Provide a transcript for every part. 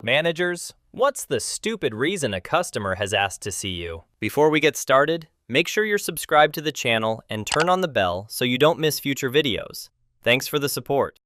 Managers, what's the stupid reason a customer has asked to see you? Before we get started, make sure you're subscribed to the channel and turn on the bell so you don't miss future videos. Thanks for the support.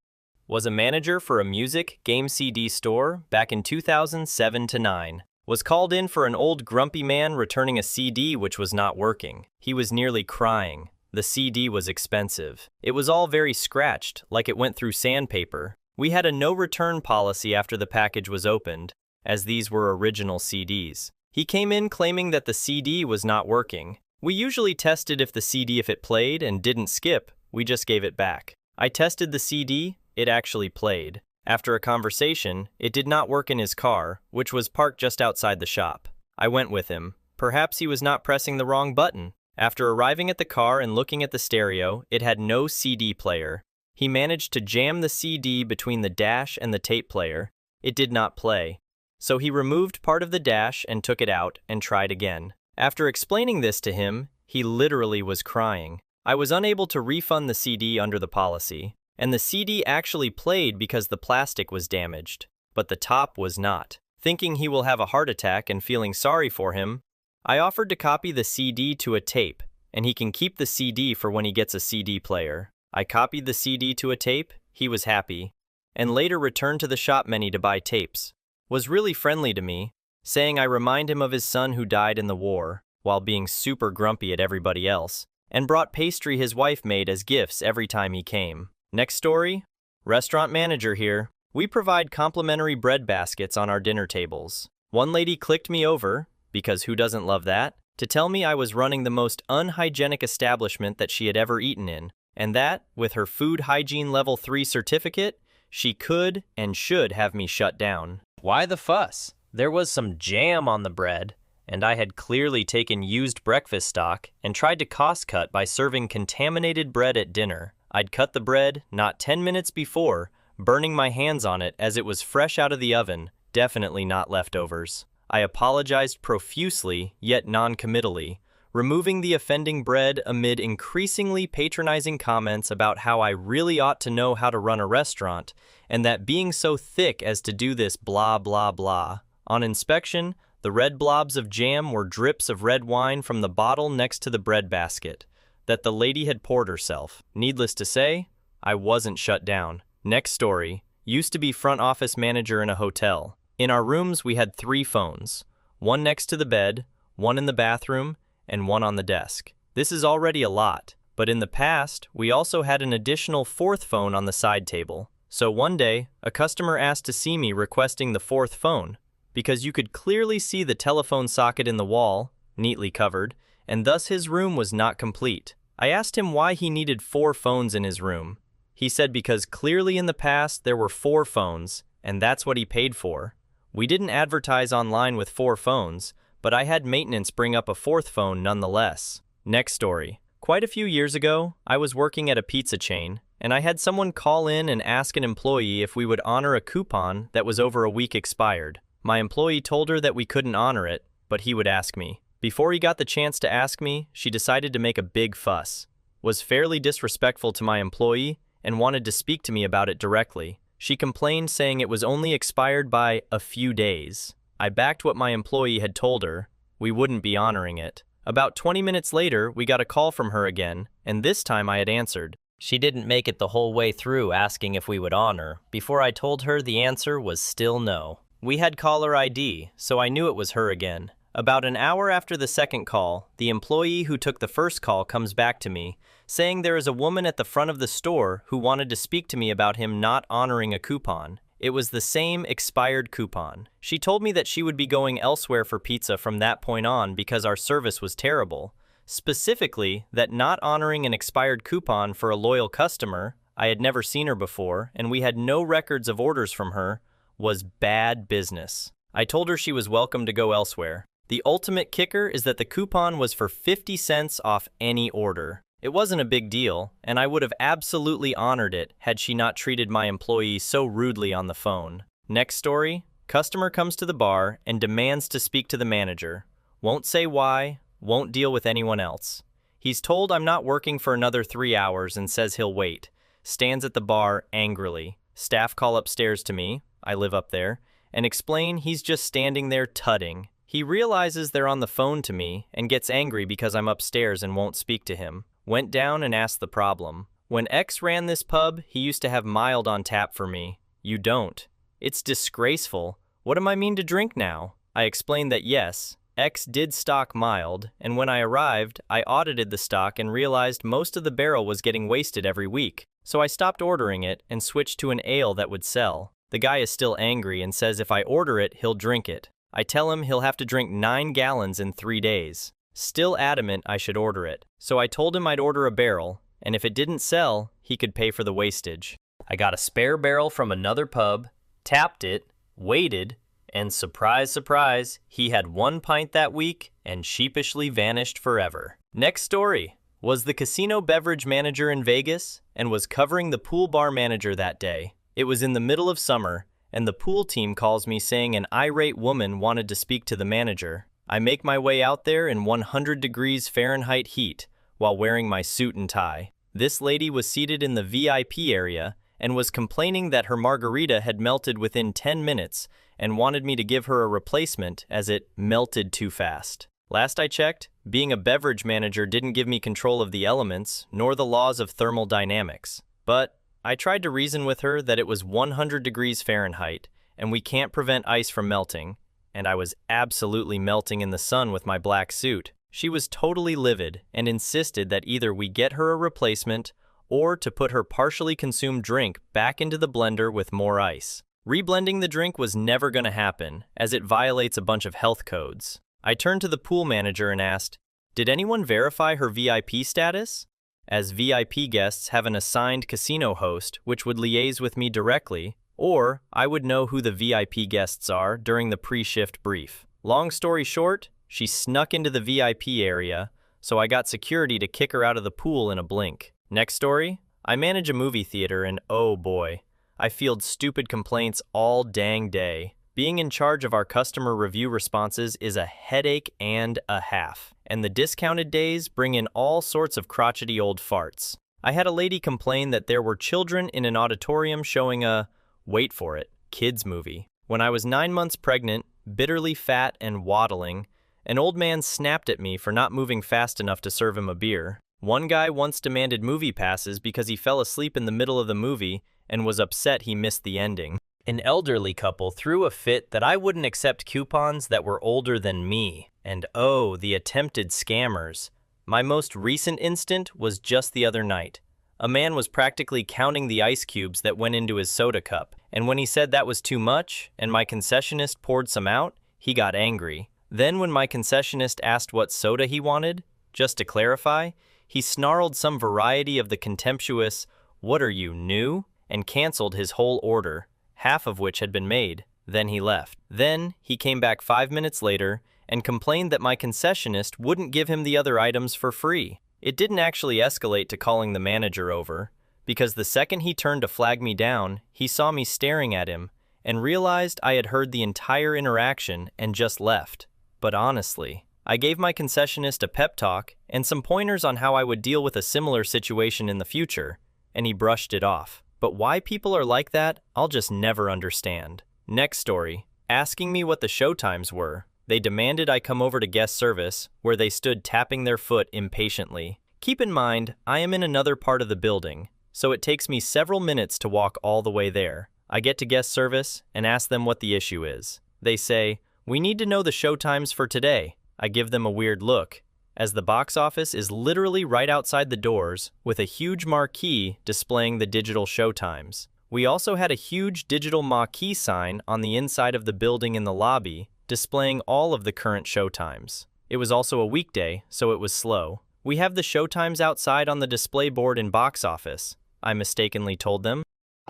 Was a manager for a music game CD store back in 2007 to 9. Was called in for an old grumpy man returning a CD which was not working. He was nearly crying. The CD was expensive. It was all very scratched, like it went through sandpaper. We had a no-return policy after the package was opened, as these were original CDs. He came in claiming that the CD was not working. We usually tested if the CD if it played and didn't skip, we just gave it back. I tested the CD, it actually played. After a conversation, it did not work in his car, which was parked just outside the shop. I went with him. Perhaps he was not pressing the wrong button. After arriving at the car and looking at the stereo, it had no CD player. He managed to jam the CD between the dash and the tape player. It did not play. So he removed part of the dash and took it out and tried again. After explaining this to him, he literally was crying. I was unable to refund the CD under the policy, and the CD actually played because the plastic was damaged, but the top was not. Thinking he will have a heart attack and feeling sorry for him, I offered to copy the CD to a tape, and he can keep the CD for when he gets a CD player. I copied the CD to a tape, he was happy, and later returned to the shop many to buy tapes. Was really friendly to me, saying I remind him of his son who died in the war, while being super grumpy at everybody else, and brought pastry his wife made as gifts every time he came. Next story? Restaurant manager here. We provide complimentary bread baskets on our dinner tables. One lady clicked me over, because who doesn't love that, to tell me I was running the most unhygienic establishment that she had ever eaten in, and that, with her Food Hygiene Level 3 certificate, she could and should have me shut down. Why the fuss? There was some jam on the bread, and I had clearly taken used breakfast stock and tried to cost cut by serving contaminated bread at dinner. I'd cut the bread not 10 minutes before, burning my hands on it as it was fresh out of the oven, definitely not leftovers. I apologized profusely, yet non-committally, removing the offending bread amid increasingly patronizing comments about how I really ought to know how to run a restaurant, and that being so thick as to do this blah blah blah. On inspection, the red blobs of jam were drips of red wine from the bottle next to the bread basket that the lady had poured herself. Needless to say, I wasn't shut down. Next story. Used to be front office manager in a hotel. In our rooms, we had 3 phones. One next to the bed, one in the bathroom, and one on the desk. This is already a lot, but in the past, we also had an additional 4th phone on the side table. So one day, a customer asked to see me requesting the 4th phone, because you could clearly see the telephone socket in the wall, neatly covered, and thus his room was not complete. I asked him why he needed 4 phones in his room. He said because clearly in the past there were 4 phones, and that's what he paid for. We didn't advertise online with 4 phones, but I had maintenance bring up a 4th phone nonetheless. Next story. Quite a few years ago, I was working at a pizza chain, and I had someone call in and ask an employee if we would honor a coupon that was over a week expired. My employee told her that we couldn't honor it, but he would ask me. Before he got the chance to ask me, she decided to make a big fuss, was fairly disrespectful to my employee, and wanted to speak to me about it directly. She complained saying it was only expired by a few days. I backed what my employee had told her. We wouldn't be honoring it. About 20 minutes later, we got a call from her again, and this time I had answered. She didn't make it the whole way through asking if we would honor, before I told her the answer was still no. We had caller ID, so I knew it was her again. About an hour after the second call, the employee who took the first call comes back to me, saying there is a woman at the front of the store who wanted to speak to me about him not honoring a coupon. It was the same expired coupon. She told me that she would be going elsewhere for pizza from that point on because our service was terrible. Specifically, that not honoring an expired coupon for a loyal customer, I had never seen her before, and we had no records of orders from her, was bad business. I told her she was welcome to go elsewhere. The ultimate kicker is that the coupon was for 50 cents off any order. It wasn't a big deal, and I would have absolutely honored it had she not treated my employee so rudely on the phone. Next story, customer comes to the bar and demands to speak to the manager. Won't say why, won't deal with anyone else. He's told I'm not working for another 3 hours and says he'll wait. Stands at the bar angrily. Staff call upstairs to me, I live up there, and explain he's just standing there tutting. He realizes they're on the phone to me and gets angry because I'm upstairs and won't speak to him. Went down and asked the problem. When X ran this pub, he used to have mild on tap for me. You don't. It's disgraceful. What am I mean to drink now? I explained that yes, X did stock mild, and when I arrived, I audited the stock and realized most of the barrel was getting wasted every week. So I stopped ordering it and switched to an ale that would sell. The guy is still angry and says if I order it, he'll drink it. I tell him he'll have to drink 9 gallons in 3 days. Still adamant I should order it. So I told him I'd order a barrel, and if it didn't sell, he could pay for the wastage. I got a spare barrel from another pub, tapped it, waited, and surprise, surprise, he had 1 pint that week and sheepishly vanished forever. Next story. Was the casino beverage manager in Vegas and was covering the pool bar manager that day. It was in the middle of summer, and the pool team calls me saying an irate woman wanted to speak to the manager. I make my way out there in 100 degrees Fahrenheit heat while wearing my suit and tie. This lady was seated in the VIP area and was complaining that her margarita had melted within 10 minutes and wanted me to give her a replacement as it melted too fast. Last I checked, being a beverage manager didn't give me control of the elements nor the laws of thermal dynamics. But I tried to reason with her that it was 100 degrees Fahrenheit and we can't prevent ice from melting, and I was absolutely melting in the sun with my black suit. She was totally livid and insisted that either we get her a replacement or to put her partially consumed drink back into the blender with more ice. Reblending the drink was never going to happen, as it violates a bunch of health codes. I turned to the pool manager and asked, did anyone verify her VIP status? As VIP guests have an assigned casino host which would liaise with me directly, or I would know who the VIP guests are during the pre-shift brief. Long story short, she snuck into the VIP area, so I got security to kick her out of the pool in a blink. Next story, I manage a movie theater and oh boy, I field stupid complaints all dang day. Being in charge of our customer review responses is a headache and a half, and the discounted days bring in all sorts of crotchety old farts. I had a lady complain that there were children in an auditorium showing a, wait for it, kids movie. When I was 9 months pregnant, bitterly fat and waddling, an old man snapped at me for not moving fast enough to serve him a beer. One guy once demanded movie passes because he fell asleep in the middle of the movie and was upset he missed the ending. An elderly couple threw a fit that I wouldn't accept coupons that were older than me. And oh, the attempted scammers. My most recent instant was just the other night. A man was practically counting the ice cubes that went into his soda cup, and when he said that was too much and my concessionist poured some out, he got angry. Then when my concessionist asked what soda he wanted, just to clarify, he snarled some variety of the contemptuous, "What are you, new?" and canceled his whole order, half of which had been made. Then he left. Then he came back 5 minutes later and complained that my concessionist wouldn't give him the other items for free. It didn't actually escalate to calling the manager over, because the second he turned to flag me down, he saw me staring at him and realized I had heard the entire interaction and just left. But honestly, I gave my concessionist a pep talk and some pointers on how I would deal with a similar situation in the future, and he brushed it off. But why people are like that, I'll just never understand. Next story, asking me what the showtimes were. They demanded I come over to guest service, where they stood tapping their foot impatiently. Keep in mind, I am in another part of the building, so it takes me several minutes to walk all the way there. I get to guest service and ask them what the issue is. They say, "We need to know the showtimes for today." I give them a weird look, as the box office is literally right outside the doors with a huge marquee displaying the digital showtimes. We also had a huge digital marquee sign on the inside of the building in the lobby displaying all of the current showtimes. It was also a weekday, so it was slow. "We have the showtimes outside on the display board in box office," I mistakenly told them.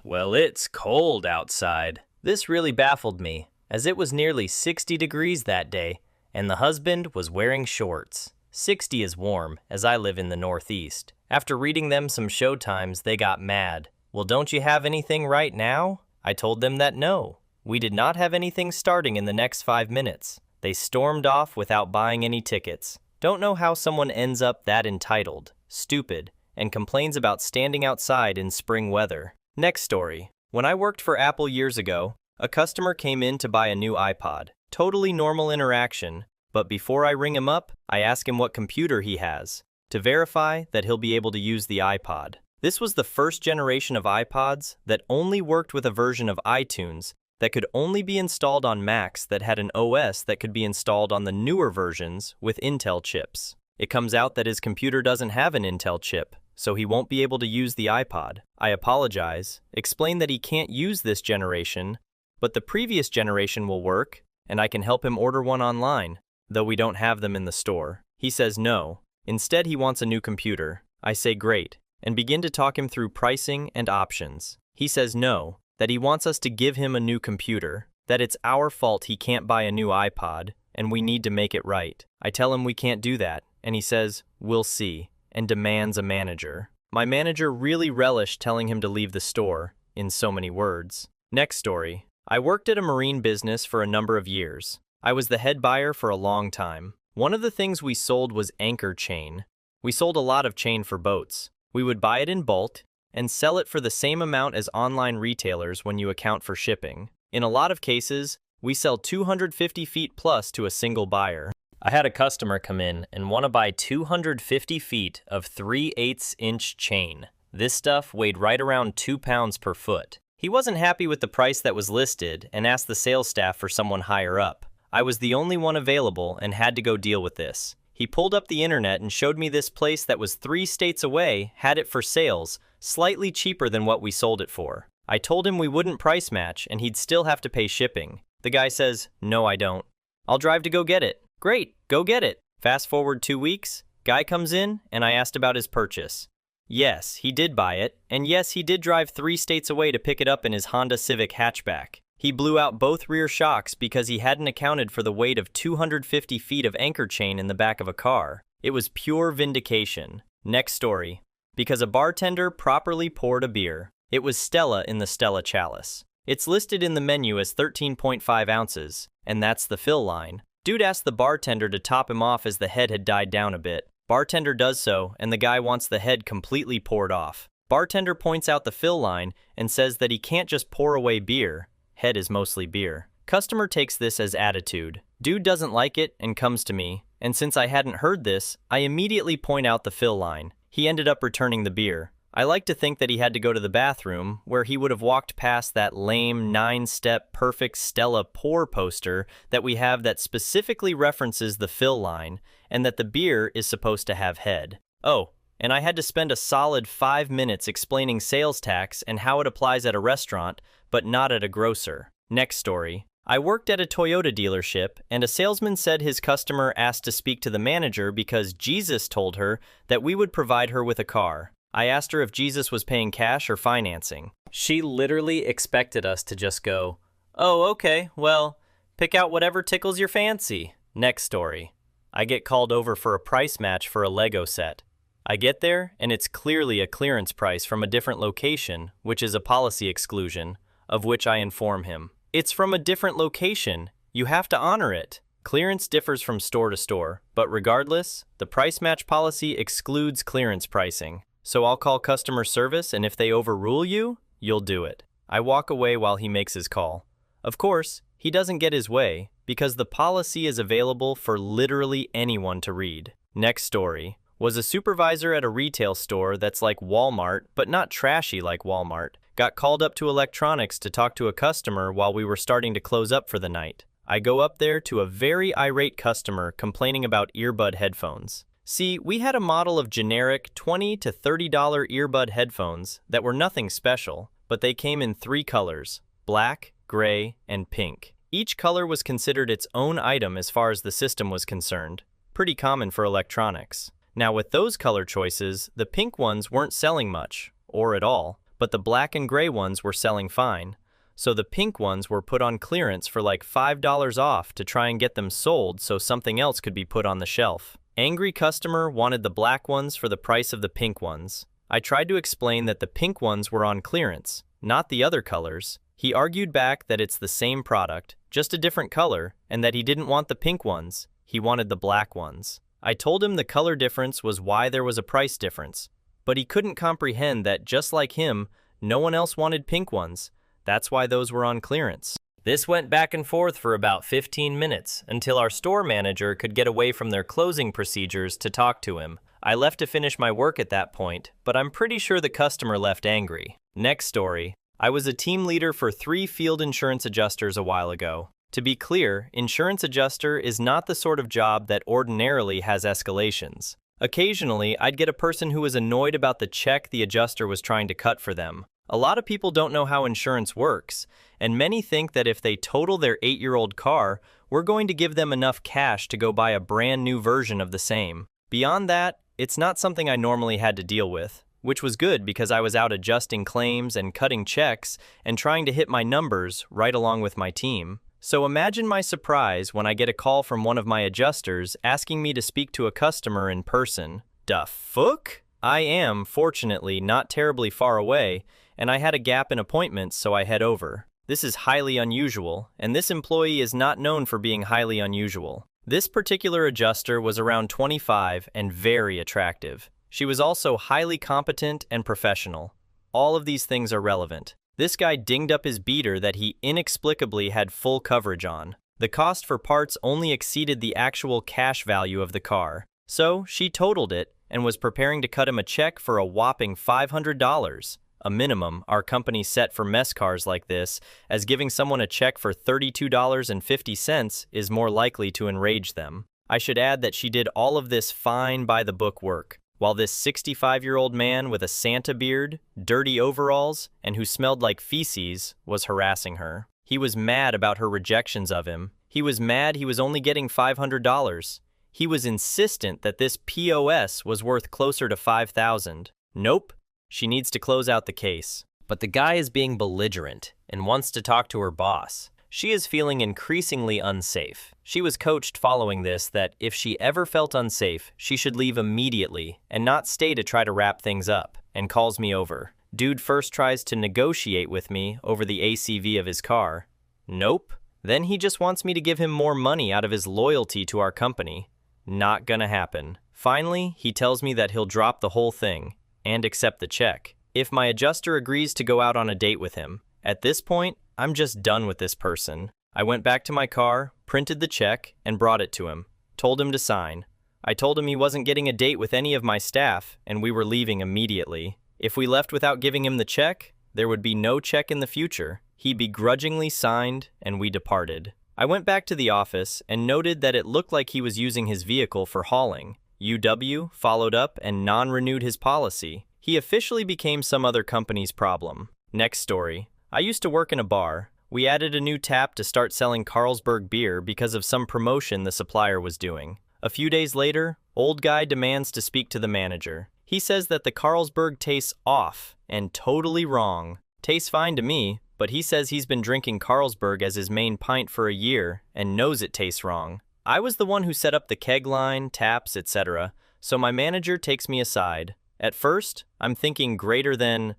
Well, it's cold outside. This really baffled me, as it was nearly 60 degrees that day, and the husband was wearing shorts. 60 is warm, as I live in the Northeast. After reading them some showtimes, they got mad. "Well, don't you have anything right now?" I told them that no, we did not have anything starting in the next 5 minutes. They stormed off without buying any tickets. Don't know how someone ends up that entitled, stupid, and complains about standing outside in spring weather. Next story. When I worked for Apple years ago, A customer came in to buy a new iPod. Totally normal interaction, but before I ring him up, I ask him what computer he has to verify that he'll be able to use the iPod. This was the first generation of iPods that only worked with a version of iTunes that could only be installed on Macs that had an OS that could be installed on the newer versions with Intel chips. It comes out that his computer doesn't have an Intel chip, so he won't be able to use the iPod. I apologize, explain that he can't use this generation, but the previous generation will work, and I can help him order one online, though we don't have them in the store. He says no. Instead, he wants a new computer. I say great, and begin to talk him through pricing and options. He says no, that he wants us to give him a new computer, that it's our fault he can't buy a new iPod, and we need to make it right. I tell him we can't do that, and he says, we'll see, and demands a manager. My manager really relished telling him to leave the store, in so many words. Next story. I worked at a marine business for a number of years. I was the head buyer for a long time. One of the things we sold was anchor chain. We sold a lot of chain for boats. We would buy it in bulk and sell it for the same amount as online retailers when you account for shipping. In a lot of cases, we sell 250 feet plus to a single buyer. I had a customer come in and want to buy 250 feet of 3/8-inch chain. This stuff weighed right around 2 pounds per foot. He wasn't happy with the price that was listed and asked the sales staff for someone higher up. I was the only one available and had to go deal with this. He pulled up the internet and showed me this place that was 3 states away had it for sales, slightly cheaper than what we sold it for. I told him we wouldn't price match and he'd still have to pay shipping. The guy says, no, I don't. I'll drive to go get it. Great, go get it. Fast forward 2 weeks, guy comes in and I asked about his purchase. Yes, he did buy it, and yes, he did drive 3 states away to pick it up in his Honda Civic hatchback. He blew out both rear shocks because he hadn't accounted for the weight of 250 feet of anchor chain in the back of a car. It was pure vindication. Next story. Because a bartender properly poured a beer. It was Stella in the Stella chalice. It's listed in the menu as 13.5 ounces, and that's the fill line. Dude asked the bartender to top him off as the head had died down a bit. Bartender does so, and the guy wants the head completely poured off. Bartender points out the fill line and says that he can't just pour away beer. Head is mostly beer. Customer takes this as attitude. Dude doesn't like it and comes to me, and since I hadn't heard this, I immediately point out the fill line. He ended up returning the beer. I like to think that he had to go to the bathroom, where he would have walked past that lame 9-step perfect Stella pour poster that we have that specifically references the fill line, and that the beer is supposed to have head. Oh, and I had to spend a solid 5 minutes explaining sales tax and how it applies at a restaurant, but not at a grocer. Next story. I worked at a Toyota dealership, and a salesman said his customer asked to speak to the manager because Jesus told her that we would provide her with a car. I asked her if Jesus was paying cash or financing. She literally expected us to just go, oh, okay, well, pick out whatever tickles your fancy. Next story. I get called over for a price match for a Lego set. I get there, and it's clearly a clearance price from a different location, which is a policy exclusion, of which I inform him. It's from a different location. You have to honor it. Clearance differs from store to store, but regardless, the price match policy excludes clearance pricing. So I'll call customer service, and if they overrule you, you'll do it. I walk away while he makes his call. Of course, he doesn't get his way, because the policy is available for literally anyone to read. Next story. Was a supervisor at a retail store that's like Walmart, but not trashy like Walmart. Got called up to electronics to talk to a customer while we were starting to close up for the night. I go up there to a very irate customer complaining about earbud headphones. See, we had a model of generic $20 to $30 earbud headphones that were nothing special, but they came in 3 colors, black, gray, and pink. Each color was considered its own item as far as the system was concerned, pretty common for electronics. Now with those color choices, the pink ones weren't selling much, or at all, but the black and gray ones were selling fine. So the pink ones were put on clearance for like $5 off to try and get them sold so something else could be put on the shelf. Angry customer wanted the black ones for the price of the pink ones. I tried to explain that the pink ones were on clearance, not the other colors. He argued back that it's the same product, just a different color, and that he didn't want the pink ones, he wanted the black ones. I told him the color difference was why there was a price difference, but he couldn't comprehend that just like him, no one else wanted pink ones. That's why those were on clearance. This went back and forth for about 15 minutes until our store manager could get away from their closing procedures to talk to him. I left to finish my work at that point, but I'm pretty sure the customer left angry. Next story. I was a team leader for 3 field insurance adjusters a while ago. To be clear, insurance adjuster is not the sort of job that ordinarily has escalations. Occasionally, I'd get a person who was annoyed about the check the adjuster was trying to cut for them. A lot of people don't know how insurance works, and many think that if they total their 8-year-old car, we're going to give them enough cash to go buy a brand new version of the same. Beyond that, it's not something I normally had to deal with, which was good because I was out adjusting claims and cutting checks and trying to hit my numbers right along with my team. So imagine my surprise when I get a call from one of my adjusters asking me to speak to a customer in person. Da fuck? I am, fortunately, not terribly far away, and I had a gap in appointments, so I head over. This is highly unusual, and this employee is not known for being highly unusual. This particular adjuster was around 25 and very attractive. She was also highly competent and professional. All of these things are relevant. This guy dinged up his beater that he inexplicably had full coverage on. The cost for parts only exceeded the actual cash value of the car. So she totaled it and was preparing to cut him a check for a whopping $500. A minimum our company set for mess cars like this, as giving someone a check for $32.50 is more likely to enrage them. I should add that she did all of this fine by-the-book work, while this 65-year-old man with a Santa beard, dirty overalls, and who smelled like feces was harassing her. He was mad about her rejections of him. He was mad he was only getting $500. He was insistent that this POS was worth closer to $5,000. Nope. She needs to close out the case. But the guy is being belligerent and wants to talk to her boss. She is feeling increasingly unsafe. She was coached following this that if she ever felt unsafe, she should leave immediately and not stay to try to wrap things up, and calls me over. Dude first tries to negotiate with me over the ACV of his car. Nope. Then he just wants me to give him more money out of his loyalty to our company. Not gonna happen. Finally, he tells me that he'll drop the whole thing and accept the check if my adjuster agrees to go out on a date with him. At this point, I'm just done with this person. I went back to my car, printed the check, and brought it to him. Told him to sign. I told him he wasn't getting a date with any of my staff, and we were leaving immediately. If we left without giving him the check, there would be no check in the future. He begrudgingly signed, and we departed. I went back to the office and noted that it looked like he was using his vehicle for hauling. UW followed up and non-renewed his policy. He officially became some other company's problem. Next story. I used to work in a bar. We added a new tap to start selling Carlsberg beer because of some promotion the supplier was doing. A few days later, old guy demands to speak to the manager. He says that the Carlsberg tastes off and totally wrong. Tastes fine to me, but he says he's been drinking Carlsberg as his main pint for a year and knows it tastes wrong. I was the one who set up the keg line, taps, etc., so my manager takes me aside. At first, I'm thinking greater than,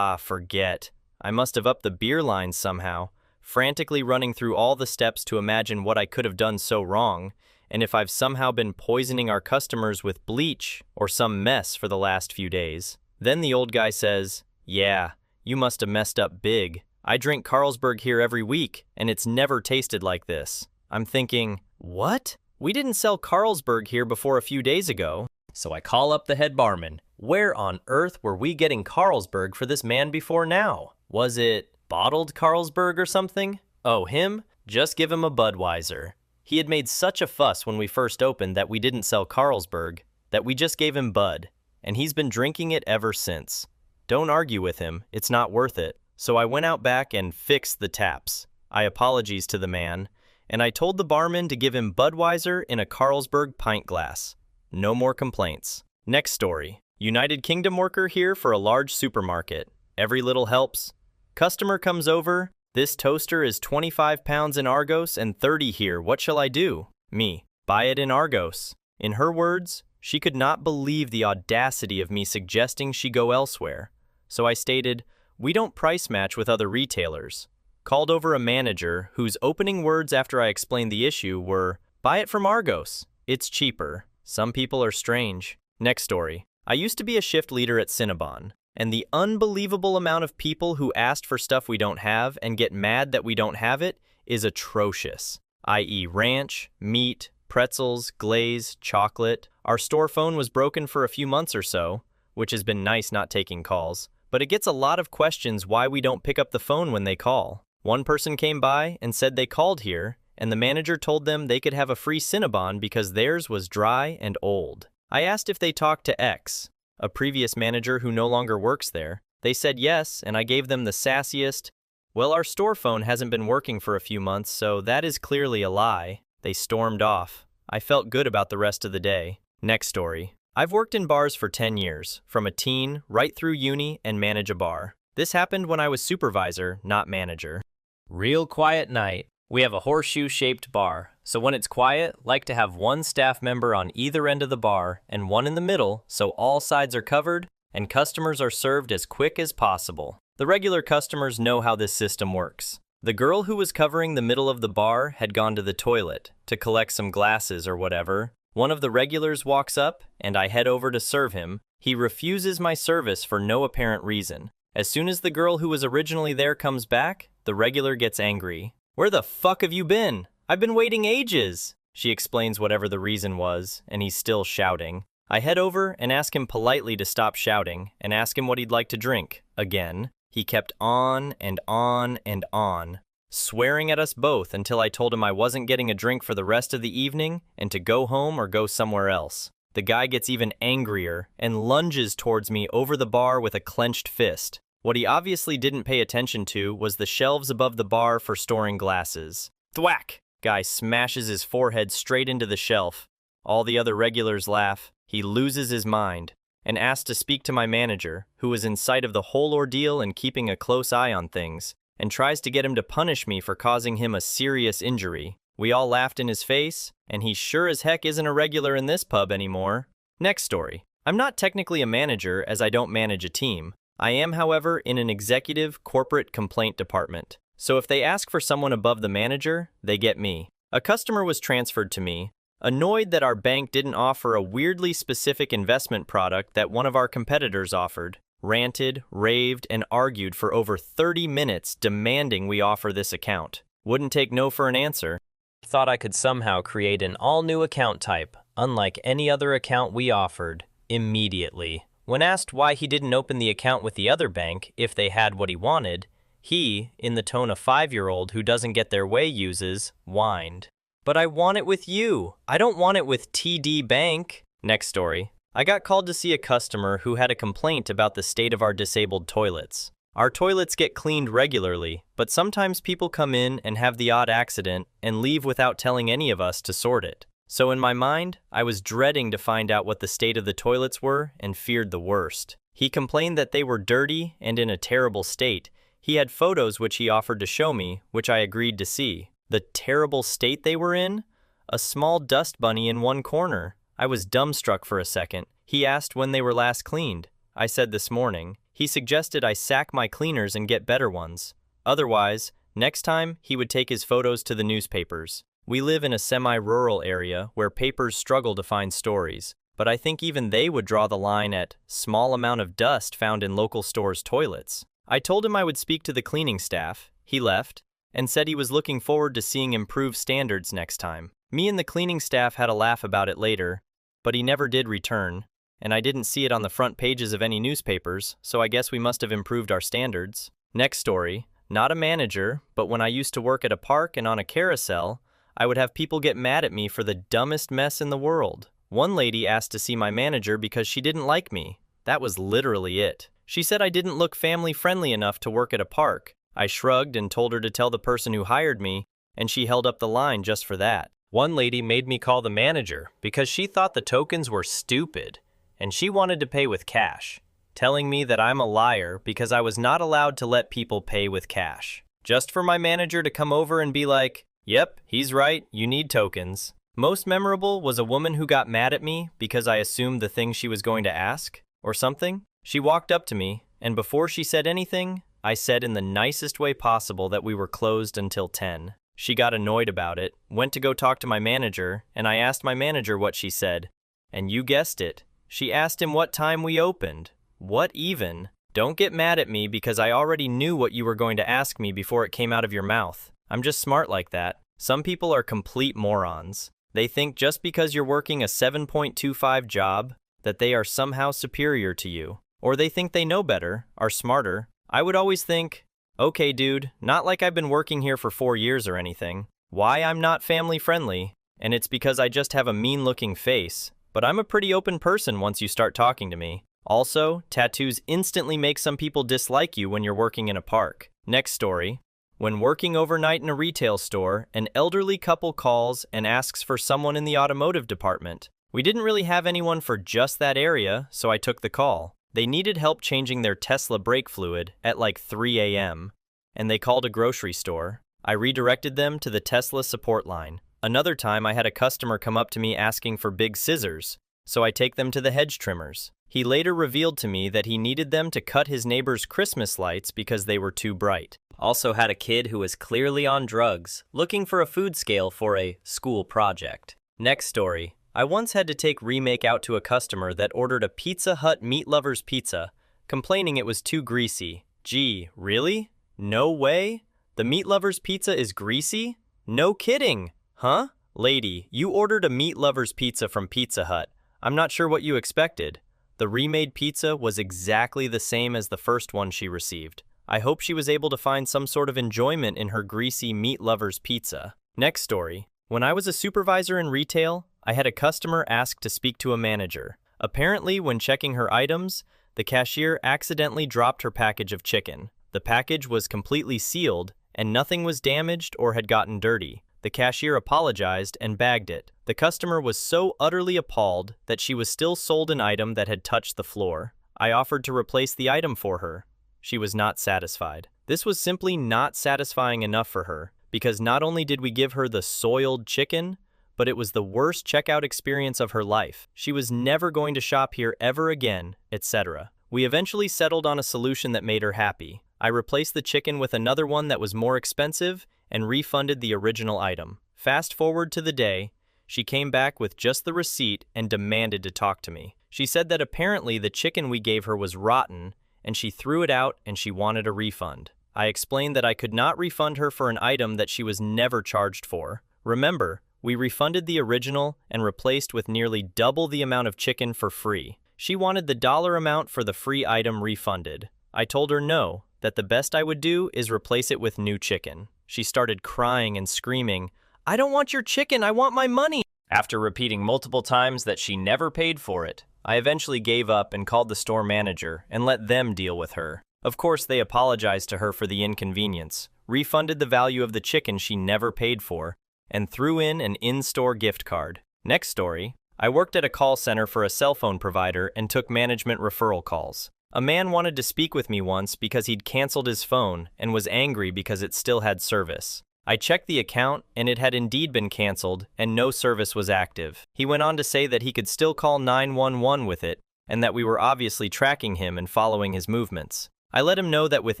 forget. I must have upped the beer line somehow, frantically running through all the steps to imagine what I could have done so wrong, and if I've somehow been poisoning our customers with bleach or some mess for the last few days. Then the old guy says, "Yeah, you must have messed up big. I drink Carlsberg here every week, and it's never tasted like this." I'm thinking, what? We didn't sell Carlsberg here before a few days ago. So I call up the head barman. Where on earth were we getting Carlsberg for this man before now? Was it bottled Carlsberg or something? Oh, him? Just give him a Budweiser. He had made such a fuss when we first opened that we didn't sell Carlsberg, that we just gave him Bud, and he's been drinking it ever since. Don't argue with him, it's not worth it. So I went out back and fixed the taps. I apologies to the man, and I told the barman to give him Budweiser in a Carlsberg pint glass. No more complaints. Next story. United Kingdom worker here for a large supermarket. Every little helps. Customer comes over. This toaster is 25 pounds in Argos and 30 here. What shall I do? Me. Buy it in Argos. In her words, she could not believe the audacity of me suggesting she go elsewhere. So I stated, we don't price match with other retailers. Called over a manager whose opening words after I explained the issue were, buy it from Argos. It's cheaper. Some people are strange. Next story. I used to be a shift leader at Cinnabon, and the unbelievable amount of people who asked for stuff we don't have and get mad that we don't have it is atrocious, i.e. ranch, meat, pretzels, glaze, chocolate. Our store phone was broken for a few months or so, which has been nice not taking calls, but it gets a lot of questions why we don't pick up the phone when they call. One person came by and said they called here, and the manager told them they could have a free Cinnabon because theirs was dry and old. I asked if they talked to X, a previous manager who no longer works there. They said yes, and I gave them the sassiest, "Well, our store phone hasn't been working for a few months, so that is clearly a lie." They stormed off. I felt good about the rest of the day. Next story. I've worked in bars for 10 years, from a teen right through uni and manage a bar. This happened when I was supervisor, not manager. Real quiet night. We have a horseshoe-shaped bar, so when it's quiet, like to have one staff member on either end of the bar and one in the middle so all sides are covered and customers are served as quick as possible. The regular customers know how this system works. The girl who was covering the middle of the bar had gone to the toilet to collect some glasses or whatever. One of the regulars walks up and I head over to serve him. He refuses my service for no apparent reason. As soon as the girl who was originally there comes back, the regular gets angry. "Where the fuck have you been? I've been waiting ages." She explains whatever the reason was, and he's still shouting. I head over and ask him politely to stop shouting and ask him what he'd like to drink. Again, he kept on and on and on, swearing at us both until I told him I wasn't getting a drink for the rest of the evening and to go home or go somewhere else. The guy gets even angrier and lunges towards me over the bar with a clenched fist. What he obviously didn't pay attention to was the shelves above the bar for storing glasses. Thwack! Guy smashes his forehead straight into the shelf. All the other regulars laugh. He loses his mind and asks to speak to my manager, who was in sight of the whole ordeal and keeping a close eye on things, and tries to get him to punish me for causing him a serious injury. We all laughed in his face, and he sure as heck isn't a regular in this pub anymore. Next story. I'm not technically a manager as I don't manage a team. I am, however, in an executive corporate complaint department. So if they ask for someone above the manager, they get me. A customer was transferred to me, annoyed that our bank didn't offer a weirdly specific investment product that one of our competitors offered, ranted, raved, and argued for over 30 minutes demanding we offer this account. Wouldn't take no for an answer. Thought I could somehow create an all-new account type, unlike any other account we offered, immediately. When asked why he didn't open the account with the other bank if they had what he wanted, he, in the tone a 5-year-old who doesn't get their way uses, whined. "But I want it with you. I don't want it with TD Bank." Next story. I got called to see a customer who had a complaint about the state of our disabled toilets. Our toilets get cleaned regularly, but sometimes people come in and have the odd accident and leave without telling any of us to sort it. So in my mind, I was dreading to find out what the state of the toilets were and feared the worst. He complained that they were dirty and in a terrible state. He had photos which he offered to show me, which I agreed to see. The terrible state they were in? A small dust bunny in one corner. I was dumbstruck for a second. He asked when they were last cleaned. I said this morning. He suggested I sack my cleaners and get better ones. Otherwise, next time he would take his photos to the newspapers. We live in a semi-rural area where papers struggle to find stories, but I think even they would draw the line at small amount of dust found in local stores' toilets. I told him I would speak to the cleaning staff. He left and said he was looking forward to seeing improved standards next time. Me and the cleaning staff had a laugh about it later, but he never did return, and I didn't see it on the front pages of any newspapers, so I guess we must have improved our standards. Next story. Not a manager, but when I used to work at a park and on a carousel, I would have people get mad at me for the dumbest mess in the world. One lady asked to see my manager because she didn't like me. That was literally it. She said I didn't look family-friendly enough to work at a park. I shrugged and told her to tell the person who hired me, and she held up the line just for that. One lady made me call the manager because she thought the tokens were stupid, and she wanted to pay with cash, telling me that I'm a liar because I was not allowed to let people pay with cash. Just for my manager to come over and be like, "Yep, he's right, you need tokens." Most memorable was a woman who got mad at me because I assumed the thing she was going to ask, or something. She walked up to me, and before she said anything, I said in the nicest way possible that we were closed until 10. She got annoyed about it, went to go talk to my manager, and I asked my manager what she said. And you guessed it. She asked him what time we opened. What even? Don't get mad at me because I already knew what you were going to ask me before it came out of your mouth. I'm just smart like that. Some people are complete morons. They think just because you're working a 7.25 job that they are somehow superior to you. Or they think they know better, are smarter. I would always think, okay dude, not like I've been working here for 4 years or anything. Why I'm not family friendly, and it's because I just have a mean-looking face. But I'm a pretty open person once you start talking to me. Also, tattoos instantly make some people dislike you when you're working in a park. Next story. When working overnight in a retail store, an elderly couple calls and asks for someone in the automotive department. We didn't really have anyone for just that area, so I took the call. They needed help changing their Tesla brake fluid at like 3 a.m., and they called a grocery store. I redirected them to the Tesla support line. Another time I had a customer come up to me asking for big scissors, so I take them to the hedge trimmers. He later revealed to me that he needed them to cut his neighbor's Christmas lights because they were too bright. Also had a kid who was clearly on drugs, looking for a food scale for a school project. Next story. I once had to take Remake out to a customer that ordered a Pizza Hut Meat Lovers pizza, complaining it was too greasy. Gee, really? No way? The Meat Lovers pizza is greasy? No kidding! Huh? Lady, you ordered a Meat Lovers pizza from Pizza Hut. I'm not sure what you expected. The remade pizza was exactly the same as the first one she received. I hope she was able to find some sort of enjoyment in her greasy Meat Lovers pizza. Next story. When I was a supervisor in retail, I had a customer ask to speak to a manager. Apparently, when checking her items, the cashier accidentally dropped her package of chicken. The package was completely sealed, and nothing was damaged or had gotten dirty. The cashier apologized and bagged it. The customer was so utterly appalled that she was still sold an item that had touched the floor. I offered to replace the item for her. She was not satisfied. This was simply not satisfying enough for her, because not only did we give her the soiled chicken, but it was the worst checkout experience of her life. She was never going to shop here ever again, etc. We eventually settled on a solution that made her happy. I replaced the chicken with another one that was more expensive and refunded the original item. Fast forward to the day, she came back with just the receipt and demanded to talk to me. She said that apparently the chicken we gave her was rotten, and she threw it out and she wanted a refund. I explained that I could not refund her for an item that she was never charged for. Remember, we refunded the original and replaced with nearly double the amount of chicken for free. She wanted the dollar amount for the free item refunded. I told her no, that the best I would do is replace it with new chicken. She started crying and screaming, "I don't want your chicken, I want my money!" After repeating multiple times that she never paid for it, I eventually gave up and called the store manager and let them deal with her. Of course, they apologized to her for the inconvenience, refunded the value of the chicken she never paid for, and threw in an in-store gift card. Next story. I worked at a call center for a cell phone provider and took management referral calls. A man wanted to speak with me once because he'd canceled his phone and was angry because it still had service. I checked the account and it had indeed been canceled and no service was active. He went on to say that he could still call 911 with it and that we were obviously tracking him and following his movements. I let him know that with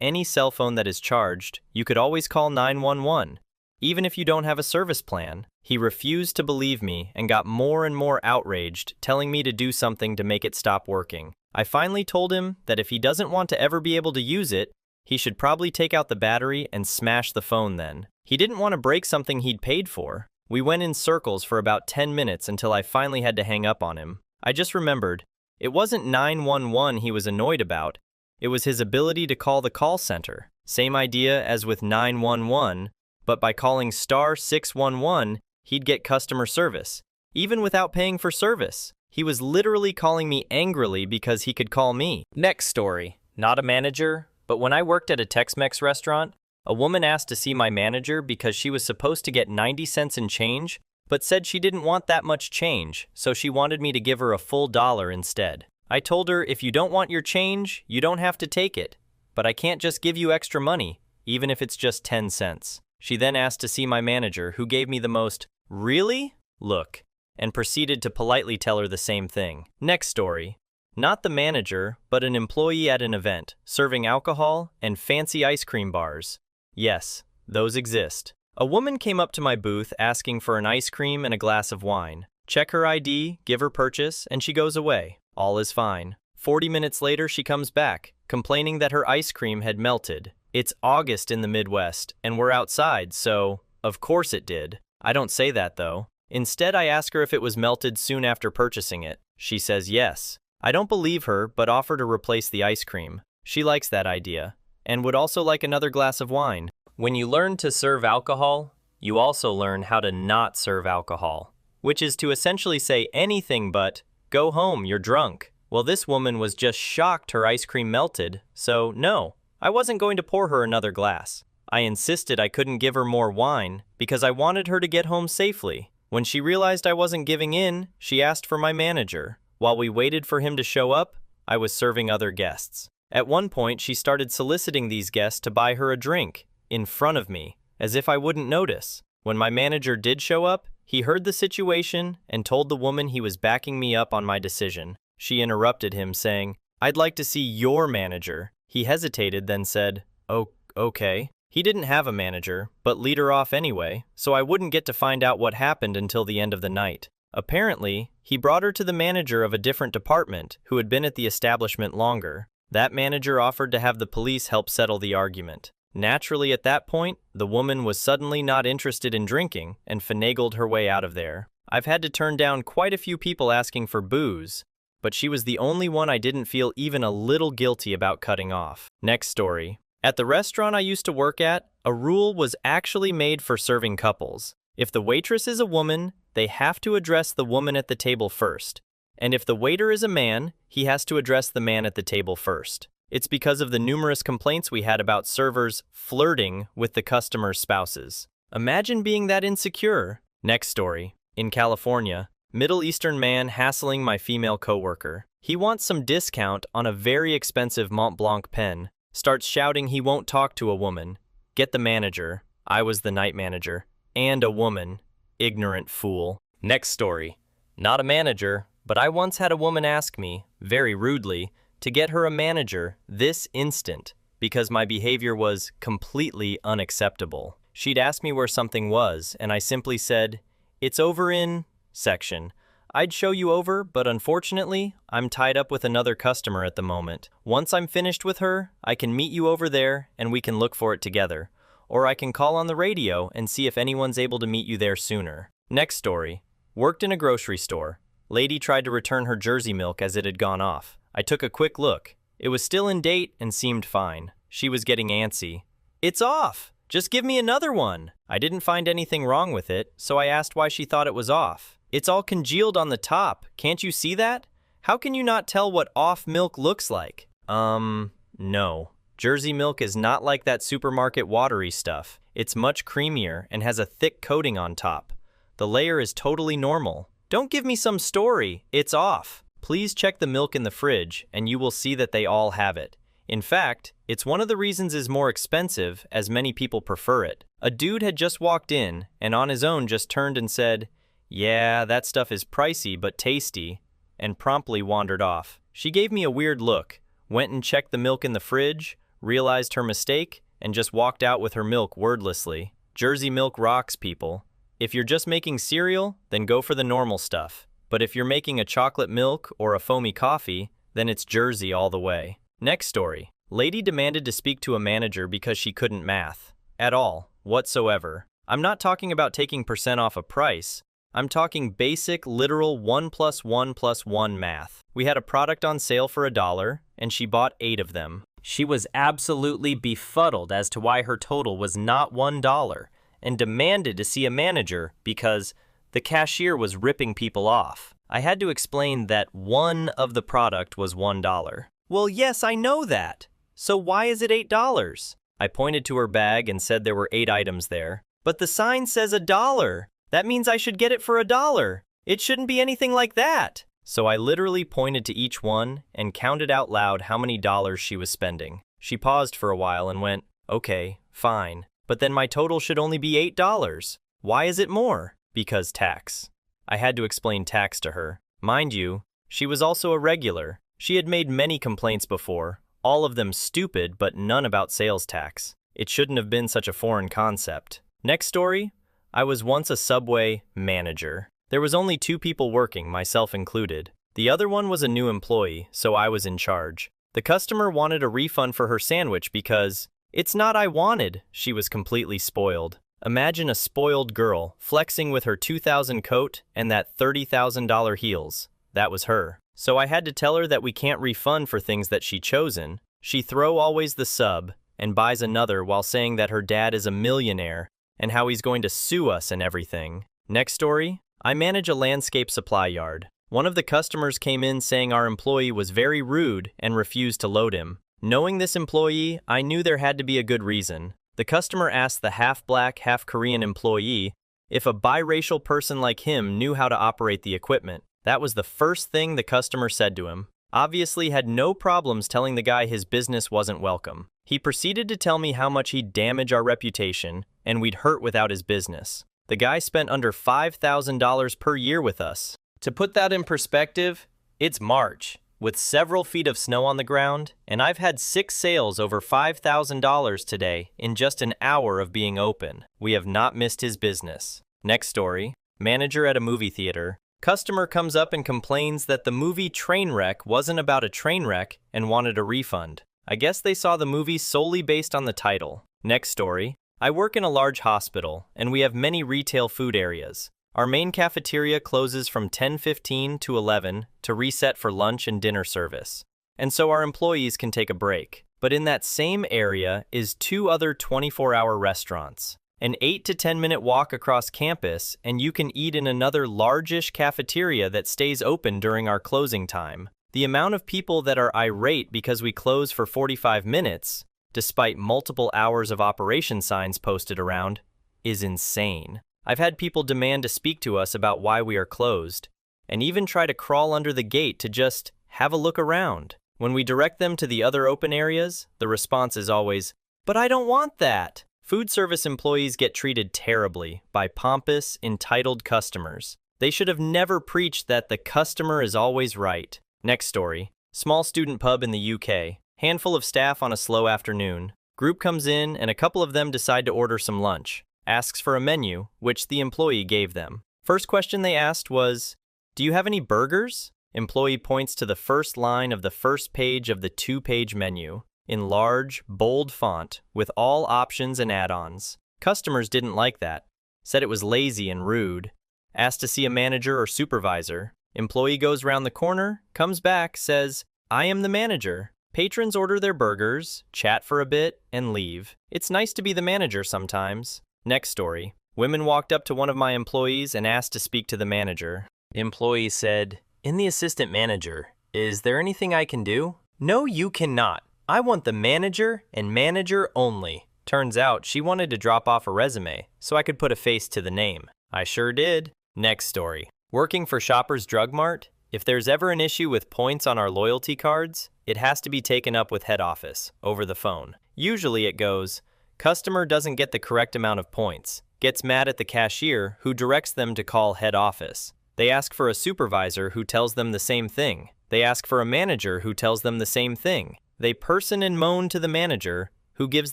any cell phone that is charged, you could always call 911, even if you don't have a service plan. He refused to believe me and got more and more outraged, telling me to do something to make it stop working. I finally told him that if he doesn't want to ever be able to use it, he should probably take out the battery and smash the phone then. He didn't want to break something he'd paid for. We went in circles for about 10 minutes until I finally had to hang up on him. I just remembered, it wasn't 911 he was annoyed about, it was his ability to call the call center. Same idea as with 911, but by calling *611, he'd get customer service, even without paying for service. He was literally calling me angrily because he could call me. Next story. Not a manager, but when I worked at a Tex-Mex restaurant, a woman asked to see my manager because she was supposed to get 90 cents in change, but said she didn't want that much change, so she wanted me to give her a full $1 instead. I told her, if you don't want your change, you don't have to take it, but I can't just give you extra money, even if it's just 10 cents. She then asked to see my manager, who gave me the most, "Really?" look, and proceeded to politely tell her the same thing. Next story. Not the manager, but an employee at an event, serving alcohol and fancy ice cream bars. Yes, those exist. A woman came up to my booth asking for an ice cream and a glass of wine. Check her ID, give her purchase, and she goes away. All is fine. 40 minutes later, she comes back, complaining that her ice cream had melted. It's August in the Midwest, and we're outside, so of course it did. I don't say that though. Instead, I ask her if it was melted soon after purchasing it. She says yes. I don't believe her, but offer to replace the ice cream. She likes that idea, and would also like another glass of wine. When you learn to serve alcohol, you also learn how to not serve alcohol, which is to essentially say anything but, go home, you're drunk. Well, this woman was just shocked her ice cream melted, so no, I wasn't going to pour her another glass. I insisted I couldn't give her more wine because I wanted her to get home safely. When she realized I wasn't giving in, she asked for my manager. While we waited for him to show up, I was serving other guests. At one point, she started soliciting these guests to buy her a drink, in front of me, as if I wouldn't notice. When my manager did show up, he heard the situation and told the woman he was backing me up on my decision. She interrupted him, saying, "I'd like to see your manager." He hesitated, then said, "Oh, okay." He didn't have a manager, but lead her off anyway, so I wouldn't get to find out what happened until the end of the night. Apparently, he brought her to the manager of a different department who had been at the establishment longer. That manager offered to have the police help settle the argument. Naturally, at that point, the woman was suddenly not interested in drinking and finagled her way out of there. I've had to turn down quite a few people asking for booze, but she was the only one I didn't feel even a little guilty about cutting off. Next story. At the restaurant I used to work at, a rule was actually made for serving couples. If the waitress is a woman, they have to address the woman at the table first. And if the waiter is a man, he has to address the man at the table first. It's because of the numerous complaints we had about servers flirting with the customers' spouses. Imagine being that insecure. Next story. In California, Middle Eastern man hassling my female coworker. He wants some discount on a very expensive Mont Blanc pen. Starts shouting he won't talk to a woman. Get the manager. I was the night manager. And a woman. Ignorant fool. Next story. Not a manager, but I once had a woman ask me, very rudely, to get her a manager this instant because my behavior was completely unacceptable. She'd asked me where something was, and I simply said, "It's over in section. I'd show you over, but unfortunately, I'm tied up with another customer at the moment. Once I'm finished with her, I can meet you over there and we can look for it together. Or I can call on the radio and see if anyone's able to meet you there sooner." Next story. Worked in a grocery store. Lady tried to return her Jersey milk as it had gone off. I took a quick look. It was still in date and seemed fine. She was getting antsy. "It's off! Just give me another one!" I didn't find anything wrong with it, so I asked why she thought it was off. "It's all congealed on the top. Can't you see that? How can you not tell what off milk looks like?" No. Jersey milk is not like that supermarket watery stuff. It's much creamier and has a thick coating on top. The layer is totally normal. Don't give me some story. It's off. Please check the milk in the fridge and you will see that they all have it. In fact, it's one of the reasons it's more expensive as many people prefer it. A dude had just walked in and on his own just turned and said, "Yeah, that stuff is pricey but tasty," and promptly wandered off. She gave me a weird look, went and checked the milk in the fridge, realized her mistake, and just walked out with her milk wordlessly. Jersey milk rocks, people. If you're just making cereal, then go for the normal stuff. But if you're making a chocolate milk or a foamy coffee, then it's Jersey all the way. Next story. Lady demanded to speak to a manager because she couldn't math. At all, whatsoever. I'm not talking about taking % off a price. I'm talking basic, literal 1 + 1 + 1 math. We had a product on sale for $1, and she bought 8 of them. She was absolutely befuddled as to why her total was not $1, and demanded to see a manager because the cashier was ripping people off. I had to explain that one of the product was $1. "Well, yes, I know that. So why is it $8? I pointed to her bag and said there were 8 items there. "But the sign says $1. That means I should get it for $1. It shouldn't be anything like that." So I literally pointed to each one and counted out loud how many dollars she was spending. She paused for a while and went, "Okay, fine. But then my total should only be $8. Why is it more?" "Because tax." I had to explain tax to her. Mind you, she was also a regular. She had made many complaints before, all of them stupid but none about sales tax. It shouldn't have been such a foreign concept. Next story. I was once a Subway manager. There was only 2 people working, myself included. The other one was a new employee, so I was in charge. The customer wanted a refund for her sandwich because "It's not I wanted." She was completely spoiled. Imagine a spoiled girl flexing with her 2,000 coat and that $30,000 heels. That was her. So I had to tell her that we can't refund for things that she chosen. She throw always the sub and buys another while saying that her dad is a millionaire and how he's going to sue us and everything. Next story. I manage a landscape supply yard. One of the customers came in saying our employee was very rude and refused to load him. Knowing this employee, I knew there had to be a good reason. The customer asked the half-black, half-Korean employee if a biracial person like him knew how to operate the equipment. That was the first thing the customer said to him. Obviously had no problems telling the guy his business wasn't welcome. He proceeded to tell me how much he'd damage our reputation and we'd hurt without his business. The guy spent under $5,000 per year with us. To put that in perspective, it's March, with several feet of snow on the ground, and I've had 6 sales over $5,000 today in just an hour of being open. We have not missed his business. Next story. Manager at a movie theater. Customer comes up and complains that the movie Trainwreck wasn't about a train wreck and wanted a refund. I guess they saw the movie solely based on the title. Next story. I work in a large hospital, and we have many retail food areas. Our main cafeteria closes from 10:15 to 11 to reset for lunch and dinner service, and so our employees can take a break. But in that same area is 2 other 24-hour restaurants. An 8 to 10 minute walk across campus, and you can eat in another largish cafeteria that stays open during our closing time. The amount of people that are irate because we close for 45 minutes, despite multiple hours of operation signs posted around, is insane. I've had people demand to speak to us about why we are closed, and even try to crawl under the gate to just have a look around. When we direct them to the other open areas, the response is always, "But I don't want that." Food service employees get treated terribly by pompous, entitled customers. They should have never preached that the customer is always right. Next story. Small student pub in the UK. Handful of staff on a slow afternoon. Group comes in and a couple of them decide to order some lunch. Asks for a menu, which the employee gave them. First question they asked was, "Do you have any burgers?" Employee points to the first line of the first page of the 2-page menu, in large, bold font, with all options and add-ons. Customers didn't like that, said it was lazy and rude. Asked to see a manager or supervisor. Employee goes round the corner, comes back, says, "I am the manager." Patrons order their burgers, chat for a bit, and leave. It's nice to be the manager sometimes. Next story. Women walked up to one of my employees and asked to speak to the manager. Employee said, "In the assistant manager, is there anything I can do?" "No, you cannot. I want the manager and manager only." Turns out she wanted to drop off a resume so I could put a face to the name. I sure did. Next story. Working for Shoppers Drug Mart, if there's ever an issue with points on our loyalty cards, it has to be taken up with head office over the phone. Usually it goes, "Customer doesn't get the correct amount of points," gets mad at the cashier who directs them to call head office. They ask for a supervisor who tells them the same thing. They ask for a manager who tells them the same thing. They person and moan to the manager, who gives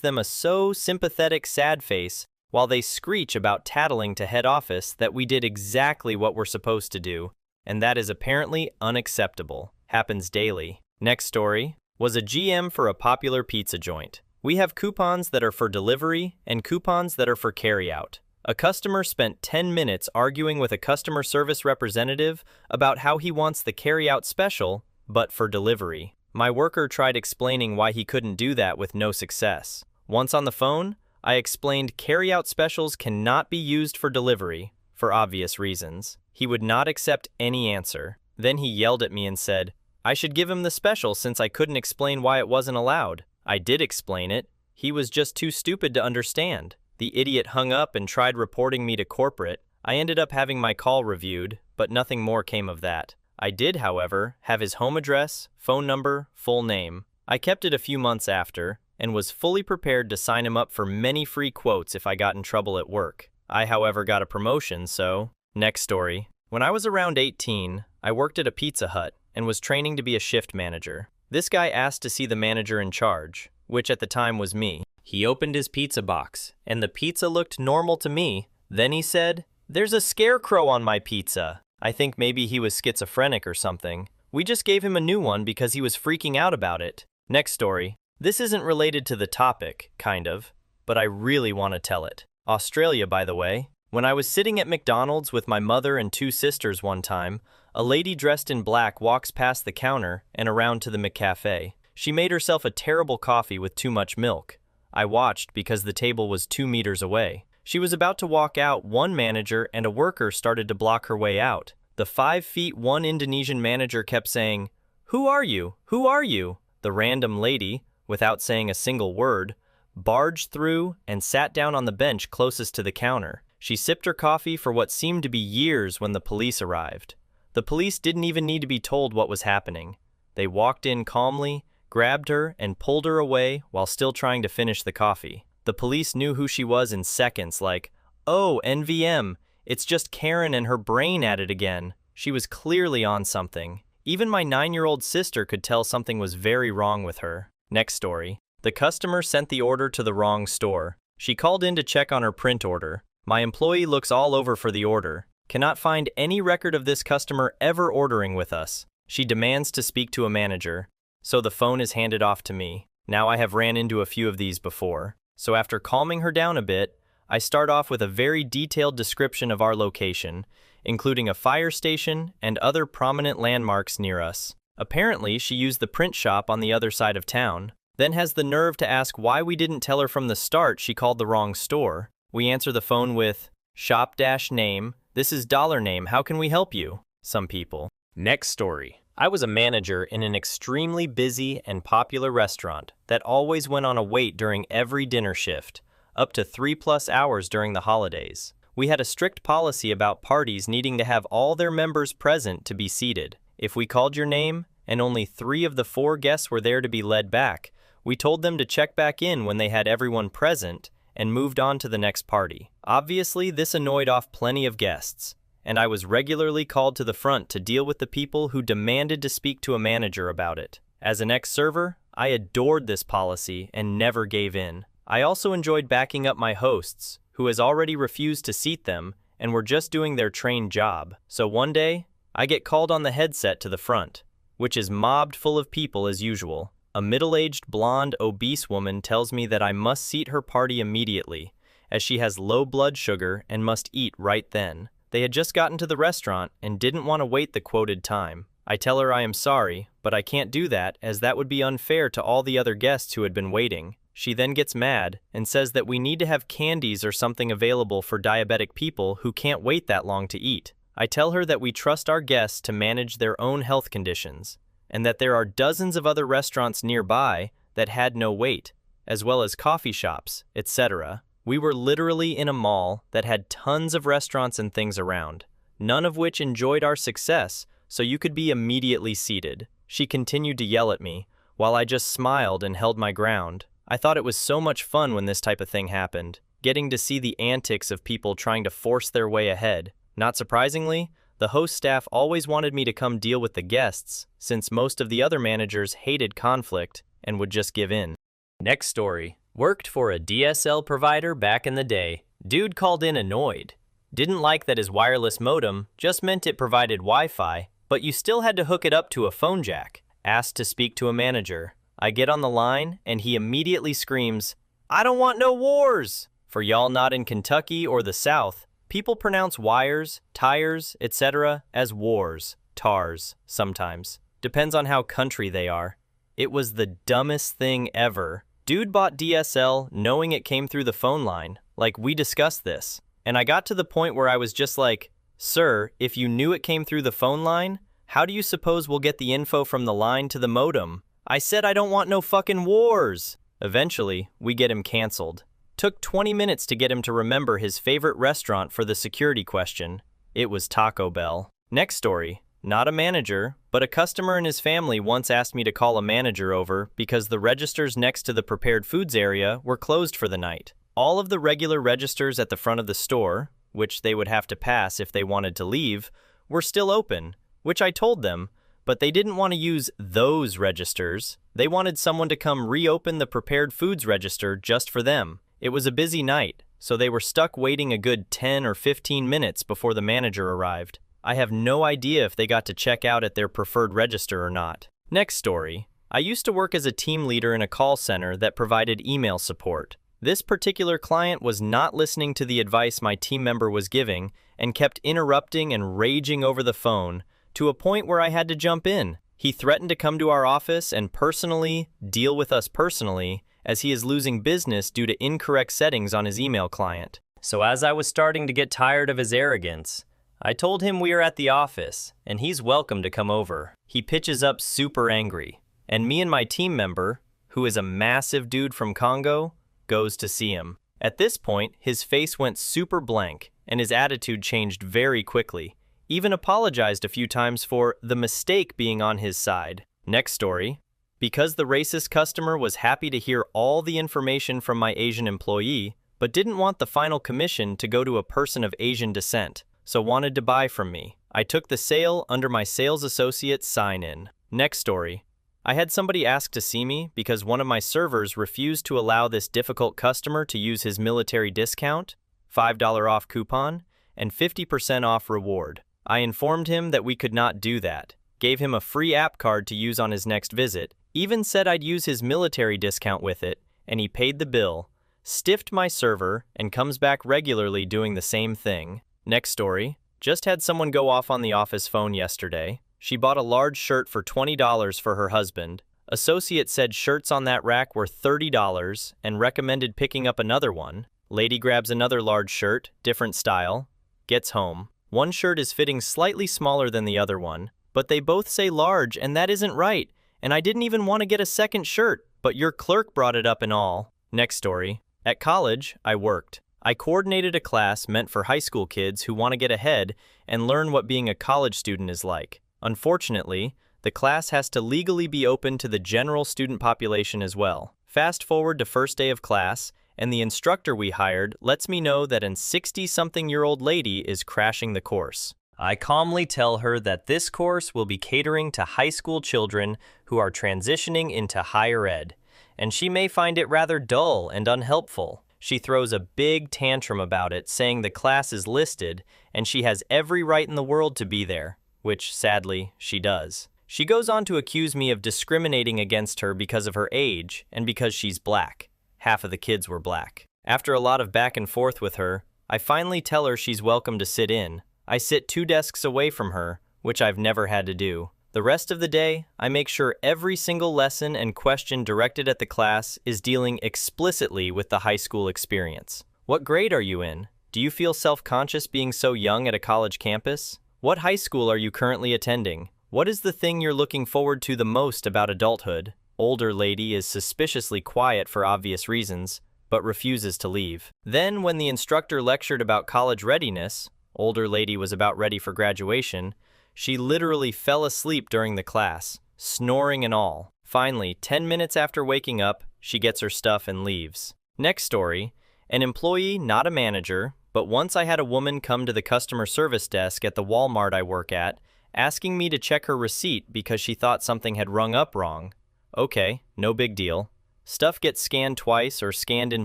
them a so sympathetic sad face while they screech about tattling to head office that we did exactly what we're supposed to do, and that is apparently unacceptable. Happens daily. Next story. Was a GM for a popular pizza joint. We have coupons that are for delivery and coupons that are for carryout. A customer spent 10 minutes arguing with a customer service representative about how he wants the carryout special, but for delivery. My worker tried explaining why he couldn't do that with no success. Once on the phone, I explained carryout specials cannot be used for delivery, for obvious reasons. He would not accept any answer. Then he yelled at me and said, I should give him the special since I couldn't explain why it wasn't allowed. I did explain it. He was just too stupid to understand. The idiot hung up and tried reporting me to corporate. I ended up having my call reviewed, but nothing more came of that. I did, however, have his home address, phone number, full name. I kept it a few months after, and was fully prepared to sign him up for many free quotes if I got in trouble at work. I, however, got a promotion, so... Next story. When I was around 18, I worked at a Pizza Hut and was training to be a shift manager. This guy asked to see the manager in charge, which at the time was me. He opened his pizza box, and the pizza looked normal to me. Then he said, "There's a scarecrow on my pizza." I think maybe he was schizophrenic or something. We just gave him a new one because he was freaking out about it. Next story. This isn't related to the topic, kind of, but I really want to tell it. Australia, by the way. When I was sitting at McDonald's with my mother and two sisters one time, a lady dressed in black walks past the counter and around to the McCafe. She made herself a terrible coffee with too much milk. I watched because the table was 2 meters away. She was about to walk out. One manager and a worker started to block her way out. The 5'1" Indonesian manager kept saying, "Who are you? Who are you?" The random lady, without saying a single word, barged through and sat down on the bench closest to the counter. She sipped her coffee for what seemed to be years when the police arrived. The police didn't even need to be told what was happening. They walked in calmly, grabbed her, and pulled her away while still trying to finish the coffee. The police knew who she was in seconds, like, "Oh, NVM, it's just Karen and her brain at it again." She was clearly on something. Even my 9-year-old sister could tell something was very wrong with her. Next story. The customer sent the order to the wrong store. She called in to check on her print order. My employee looks all over for the order. Cannot find any record of this customer ever ordering with us. She demands to speak to a manager, so the phone is handed off to me. Now I have ran into a few of these before. So after calming her down a bit, I start off with a very detailed description of our location, including a fire station and other prominent landmarks near us. Apparently, she used the print shop on the other side of town, then has the nerve to ask why we didn't tell her from the start she called the wrong store. We answer the phone with, "Shop-name, this is $name, how can we help you?" Some people. Next story. I was a manager in an extremely busy and popular restaurant that always went on a wait during every dinner shift, up to 3+ hours during the holidays. We had a strict policy about parties needing to have all their members present to be seated. If we called your name and only 3 of the 4 guests were there to be led back, we told them to check back in when they had everyone present and moved on to the next party. Obviously, this annoyed off plenty of guests, and I was regularly called to the front to deal with the people who demanded to speak to a manager about it. As an ex-server, I adored this policy and never gave in. I also enjoyed backing up my hosts, who has already refused to seat them and were just doing their trained job. So one day, I get called on the headset to the front, which is mobbed full of people as usual. A middle-aged, blonde, obese woman tells me that I must seat her party immediately, as she has low blood sugar and must eat right then. They had just gotten to the restaurant and didn't want to wait the quoted time. I tell her I am sorry, but I can't do that as that would be unfair to all the other guests who had been waiting. She then gets mad and says that we need to have candies or something available for diabetic people who can't wait that long to eat. I tell her that we trust our guests to manage their own health conditions, and that there are dozens of other restaurants nearby that had no wait, as well as coffee shops, etc. We were literally in a mall that had tons of restaurants and things around, none of which enjoyed our success, so you could be immediately seated. She continued to yell at me, while I just smiled and held my ground. I thought it was so much fun when this type of thing happened, getting to see the antics of people trying to force their way ahead. Not surprisingly, the host staff always wanted me to come deal with the guests, since most of the other managers hated conflict and would just give in. Next story. Worked for a DSL provider back in the day. Dude called in annoyed. Didn't like that his wireless modem just meant it provided Wi-Fi, but you still had to hook it up to a phone jack. Asked to speak to a manager. I get on the line, and he immediately screams, "I don't want no wars!" For y'all not in Kentucky or the South, people pronounce wires, tires, etc. as wars, tars, sometimes. Depends on how country they are. It was the dumbest thing ever. Dude bought DSL knowing it came through the phone line, like we discussed this. And I got to the point where I was just like, "Sir, if you knew it came through the phone line, how do you suppose we'll get the info from the line to the modem?" I said I don't want no fucking wars. Eventually, we get him canceled. Took 20 minutes to get him to remember his favorite restaurant for the security question. It was Taco Bell. Next story. Not a manager, but a customer and his family once asked me to call a manager over because the registers next to the prepared foods area were closed for the night. All of the regular registers at the front of the store, which they would have to pass if they wanted to leave, were still open, which I told them, but they didn't want to use those registers. They wanted someone to come reopen the prepared foods register just for them. It was a busy night, so they were stuck waiting a good 10 or 15 minutes before the manager arrived. I have no idea if they got to check out at their preferred register or not. Next story. I used to work as a team leader in a call center that provided email support. This particular client was not listening to the advice my team member was giving and kept interrupting and raging over the phone to a point where I had to jump in. He threatened to come to our office and personally deal with us personally, as he is losing business due to incorrect settings on his email client. So as I was starting to get tired of his arrogance, I told him we are at the office and he's welcome to come over. He pitches up super angry, and me and my team member, who is a massive dude from Congo, goes to see him. At this point, his face went super blank and his attitude changed very quickly. Even apologized a few times for the mistake being on his side. Next story. Because the racist customer was happy to hear all the information from my Asian employee, but didn't want the final commission to go to a person of Asian descent, so wanted to buy from me. I took the sale under my sales associate's sign-in. Next story. I had somebody ask to see me because one of my servers refused to allow this difficult customer to use his military discount, $5 off coupon, and 50% off reward. I informed him that we could not do that, gave him a free app card to use on his next visit, even said I'd use his military discount with it, and he paid the bill, stiffed my server, and comes back regularly doing the same thing. Next story. Just had someone go off on the office phone yesterday. She bought a large shirt for $20 for her husband. Associate said shirts on that rack were $30 and recommended picking up another one. Lady grabs another large shirt, different style, gets home. One shirt is fitting slightly smaller than the other one, but they both say large and that isn't right. And I didn't even want to get a second shirt, but your clerk brought it up and all. Next story. At college, I worked. I coordinated a class meant for high school kids who want to get ahead and learn what being a college student is like. Unfortunately, the class has to legally be open to the general student population as well. Fast forward to first day of class, and the instructor we hired lets me know that an 60-something-year-old lady is crashing the course. I calmly tell her that this course will be catering to high school children who are transitioning into higher ed, and she may find it rather dull and unhelpful. She throws a big tantrum about it, saying the class is listed and she has every right in the world to be there, which, sadly, she does. She goes on to accuse me of discriminating against her because of her age and because she's black. Half of the kids were black. After a lot of back and forth with her, I finally tell her she's welcome to sit in. I sit 2 desks away from her, which I've never had to do. The rest of the day, I make sure every single lesson and question directed at the class is dealing explicitly with the high school experience. What grade are you in? Do you feel self-conscious being so young at a college campus? What high school are you currently attending? What is the thing you're looking forward to the most about adulthood? Older lady is suspiciously quiet for obvious reasons, but refuses to leave. Then, when the instructor lectured about college readiness, older lady was about ready for graduation, she literally fell asleep during the class, snoring and all. Finally, 10 minutes after waking up, she gets her stuff and leaves. Next story. An employee, not a manager, but once I had a woman come to the customer service desk at the Walmart I work at, asking me to check her receipt because she thought something had rung up wrong. Okay, no big deal. Stuff gets scanned twice or scanned in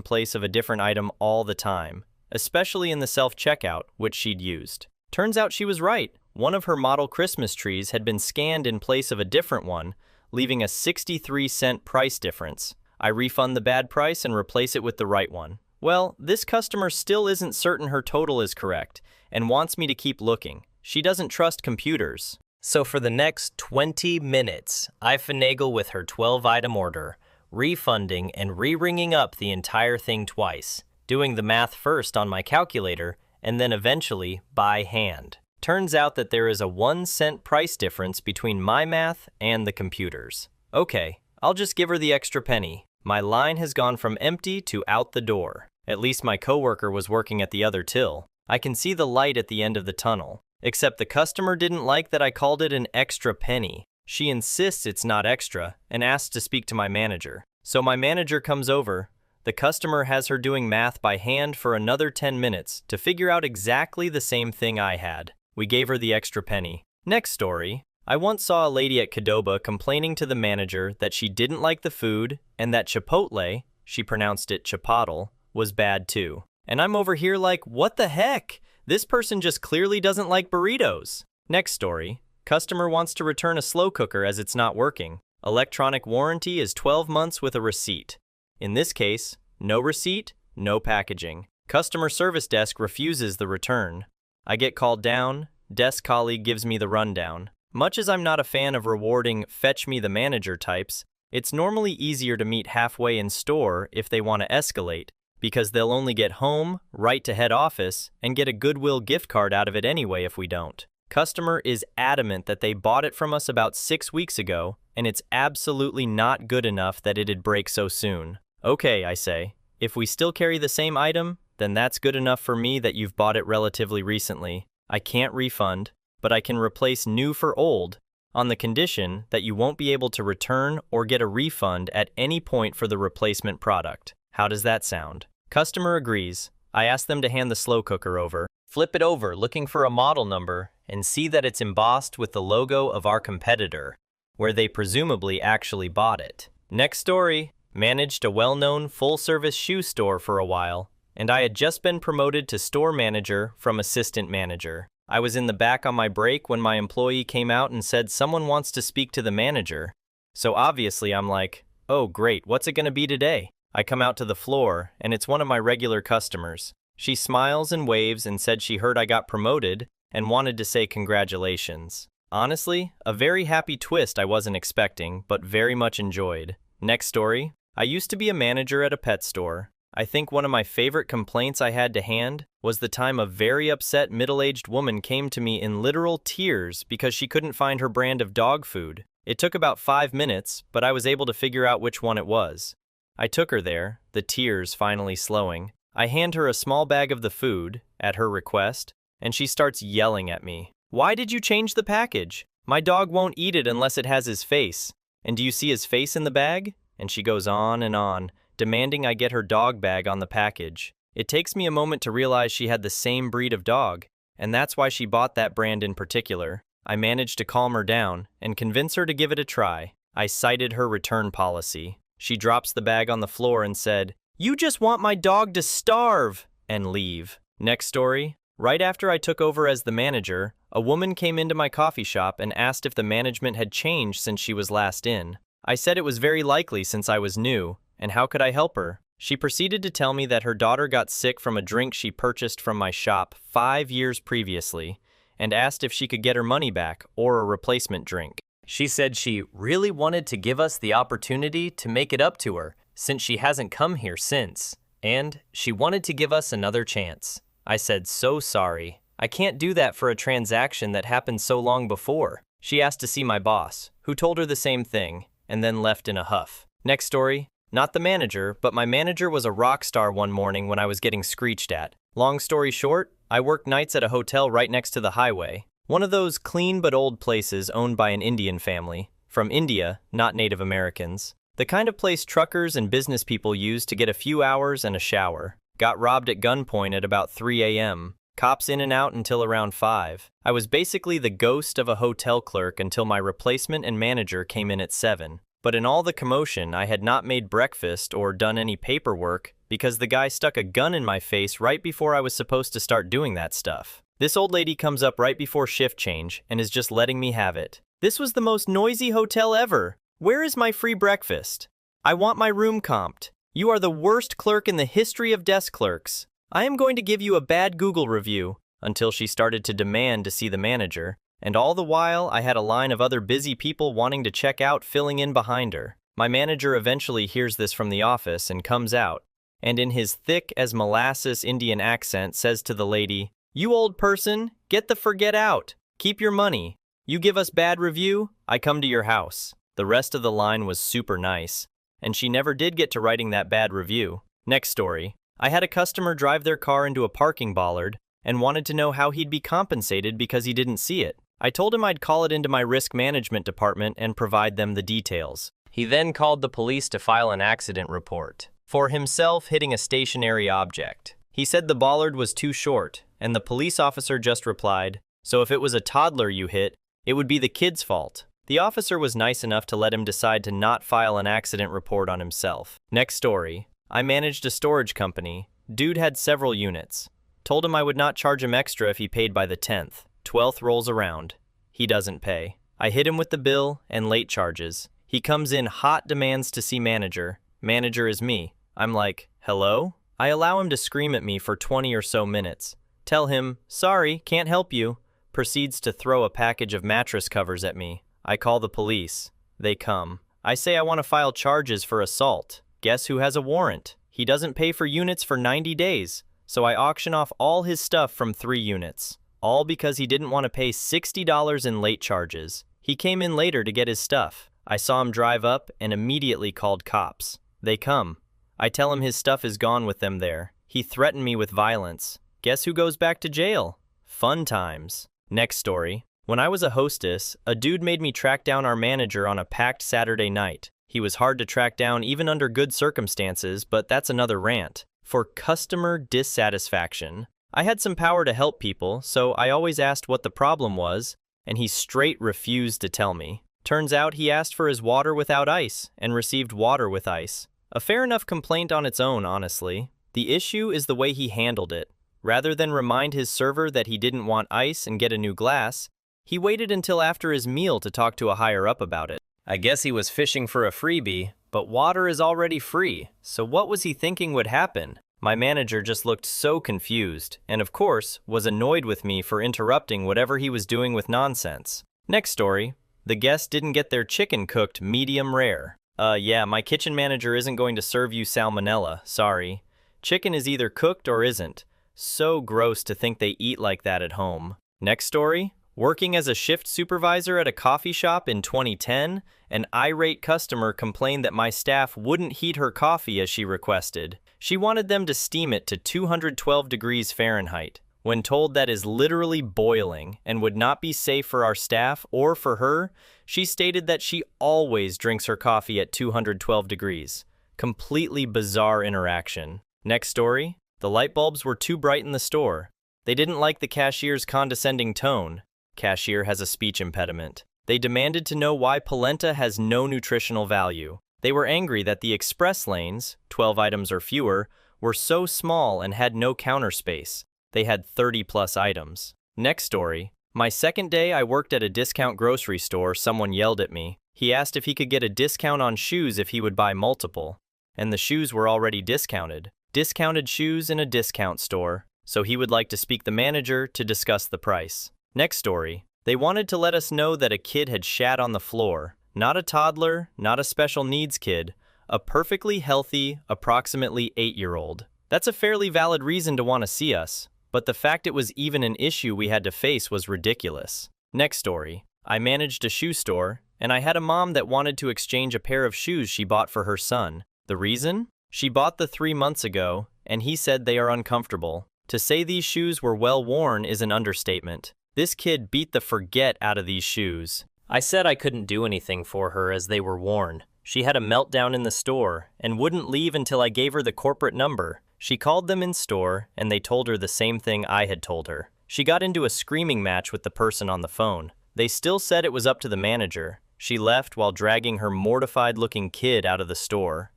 place of a different item all the time, especially in the self-checkout, which she'd used. Turns out she was right. One of her model Christmas trees had been scanned in place of a different one, leaving a 63-cent price difference. I refund the bad price and replace it with the right one. Well, this customer still isn't certain her total is correct and wants me to keep looking. She doesn't trust computers. So for the next 20 minutes, I finagle with her 12-item order, refunding and re-ringing up the entire thing twice, doing the math first on my calculator and then eventually by hand. Turns out that there is a 1-cent price difference between my math and the computer's. Okay, I'll just give her the extra penny. My line has gone from empty to out the door. At least my coworker was working at the other till. I can see the light at the end of the tunnel. Except the customer didn't like that I called it an extra penny. She insists it's not extra and asks to speak to my manager. So my manager comes over. The customer has her doing math by hand for another 10 minutes to figure out exactly the same thing I had. We gave her the extra penny. Next story. I once saw a lady at Qdoba complaining to the manager that she didn't like the food and that Chipotle, she pronounced it Chipotle, was bad too. And I'm over here like, what the heck? This person just clearly doesn't like burritos. Next story. Customer wants to return a slow cooker as it's not working. Electronic warranty is 12 months with a receipt. In this case, no receipt, no packaging. Customer service desk refuses the return. I get called down, desk colleague gives me the rundown. Much as I'm not a fan of rewarding fetch me the manager types, it's normally easier to meet halfway in store if they want to escalate, because they'll only get home, right to head office, and get a Goodwill gift card out of it anyway if we don't. Customer is adamant that they bought it from us about 6 weeks ago, and it's absolutely not good enough that it'd break so soon. Okay, I say, if we still carry the same item, then that's good enough for me that you've bought it relatively recently. I can't refund, but I can replace new for old, on the condition that you won't be able to return or get a refund at any point for the replacement product. How does that sound? Customer agrees. I ask them to hand the slow cooker over, flip it over looking for a model number, and see that it's embossed with the logo of our competitor, where they presumably actually bought it. Next story. Managed a well-known full-service shoe store for a while, and I had just been promoted to store manager from assistant manager. I was in the back on my break when my employee came out and said someone wants to speak to the manager. So obviously I'm like, oh great, what's it gonna be today? I come out to the floor, and it's one of my regular customers. She smiles and waves and said she heard I got promoted and wanted to say congratulations. Honestly, a very happy twist I wasn't expecting, but very much enjoyed. Next story. I used to be a manager at a pet store. I think one of my favorite complaints I had to hand was the time a very upset middle-aged woman came to me in literal tears because she couldn't find her brand of dog food. It took about 5 minutes, but I was able to figure out which one it was. I took her there, the tears finally slowing. I hand her a small bag of the food, at her request, and she starts yelling at me. Why did you change the package? My dog won't eat it unless it has his face. And do you see his face in the bag? And she goes on, demanding I get her dog bag on the package. It takes me a moment to realize she had the same breed of dog, and that's why she bought that brand in particular. I managed to calm her down and convince her to give it a try. I cited her return policy. She drops the bag on the floor and said, "You just want my dog to starve," and leave. Next story. Right after I took over as the manager, a woman came into my coffee shop and asked if the management had changed since she was last in. I said it was very likely since I was new, and how could I help her? She proceeded to tell me that her daughter got sick from a drink she purchased from my shop 5 years previously, and asked if she could get her money back or a replacement drink. She said she really wanted to give us the opportunity to make it up to her, since she hasn't come here since, and she wanted to give us another chance. I said, so sorry. I can't do that for a transaction that happened so long before. She asked to see my boss, who told her the same thing, and then left in a huff. Next story. Not the manager, but my manager was a rock star one morning when I was getting screeched at. Long story short, I worked nights at a hotel right next to the highway. One of those clean but old places owned by an Indian family. From India, not Native Americans. The kind of place truckers and business people use to get a few hours and a shower. Got robbed at gunpoint at about 3 a.m. Cops in and out until around 5. I was basically the ghost of a hotel clerk until my replacement and manager came in at 7. But in all the commotion, I had not made breakfast or done any paperwork because the guy stuck a gun in my face right before I was supposed to start doing that stuff. This old lady comes up right before shift change and is just letting me have it. This was the most noisy hotel ever. Where is my free breakfast? I want my room comped. You are the worst clerk in the history of desk clerks. I am going to give you a bad Google review, until she started to demand to see the manager, and all the while I had a line of other busy people wanting to check out filling in behind her. My manager eventually hears this from the office and comes out, and in his thick as molasses Indian accent says to the lady, "You old person, get the forget out. Keep your money. You give us bad review, I come to your house." The rest of the line was super nice, and she never did get to writing that bad review. Next story. I had a customer drive their car into a parking bollard and wanted to know how he'd be compensated because he didn't see it. I told him I'd call it into my risk management department and provide them the details. He then called the police to file an accident report for himself hitting a stationary object. He said the bollard was too short, and the police officer just replied, "So if it was a toddler you hit, it would be the kid's fault." The officer was nice enough to let him decide to not file an accident report on himself. Next story. I managed a storage company. Dude had several units. Told him I would not charge him extra if he paid by the 10th. 12th rolls around. He doesn't pay. I hit him with the bill and late charges. He comes in hot, demands to see manager. Manager is me. I'm like, hello? I allow him to scream at me for 20 or so minutes. Tell him, sorry, can't help you. Proceeds to throw a package of mattress covers at me. I call the police. They come. I say I want to file charges for assault. Guess who has a warrant? He doesn't pay for units for 90 days. So I auction off all his stuff from 3 units. All because he didn't want to pay $60 in late charges. He came in later to get his stuff. I saw him drive up and immediately called cops. They come. I tell him his stuff is gone with them there. He threatened me with violence. Guess who goes back to jail? Fun times. Next story. When I was a hostess, a dude made me track down our manager on a packed Saturday night. He was hard to track down even under good circumstances, but that's another rant. For customer dissatisfaction. I had some power to help people, so I always asked what the problem was, and he straight refused to tell me. Turns out he asked for his water without ice and received water with ice. A fair enough complaint on its own, honestly. The issue is the way he handled it. Rather than remind his server that he didn't want ice and get a new glass, he waited until after his meal to talk to a higher-up about it. I guess he was fishing for a freebie, but water is already free, so what was he thinking would happen? My manager just looked so confused, and of course, was annoyed with me for interrupting whatever he was doing with nonsense. Next story. The guest didn't get their chicken cooked medium rare. Yeah, my kitchen manager isn't going to serve you salmonella, sorry. Chicken is either cooked or isn't. So gross to think they eat like that at home. Next story. Working as a shift supervisor at a coffee shop in 2010, an irate customer complained that my staff wouldn't heat her coffee as she requested. She wanted them to steam it to 212 degrees Fahrenheit. When told that is literally boiling and would not be safe for our staff or for her, she stated that she always drinks her coffee at 212 degrees. Completely bizarre interaction. Next story. The light bulbs were too bright in the store. They didn't like the cashier's condescending tone. Cashier has a speech impediment. They demanded to know why polenta has no nutritional value. They were angry that the express lanes, 12 items or fewer, were so small and had no counter space. They had 30+ items. Next story. My second day I worked at a discount grocery store, someone yelled at me. He asked if he could get a discount on shoes if he would buy multiple. And the shoes were already discounted. Discounted shoes in a discount store. So he would like to speak the manager to discuss the price. Next story. They wanted to let us know that a kid had shat on the floor. Not a toddler, not a special needs kid. A perfectly healthy, approximately 8-year-old. That's a fairly valid reason to want to see us. But the fact it was even an issue we had to face was ridiculous. Next story. I managed a shoe store, and I had a mom that wanted to exchange a pair of shoes she bought for her son. The reason? She bought the 3 months ago, and he said they are uncomfortable. To say these shoes were well worn is an understatement. This kid beat the forget out of these shoes. I said I couldn't do anything for her as they were worn. She had a meltdown in the store and wouldn't leave until I gave her the corporate number. She called them in store and they told her the same thing I had told her. She got into a screaming match with the person on the phone. They still said it was up to the manager. She left while dragging her mortified-looking kid out of the store.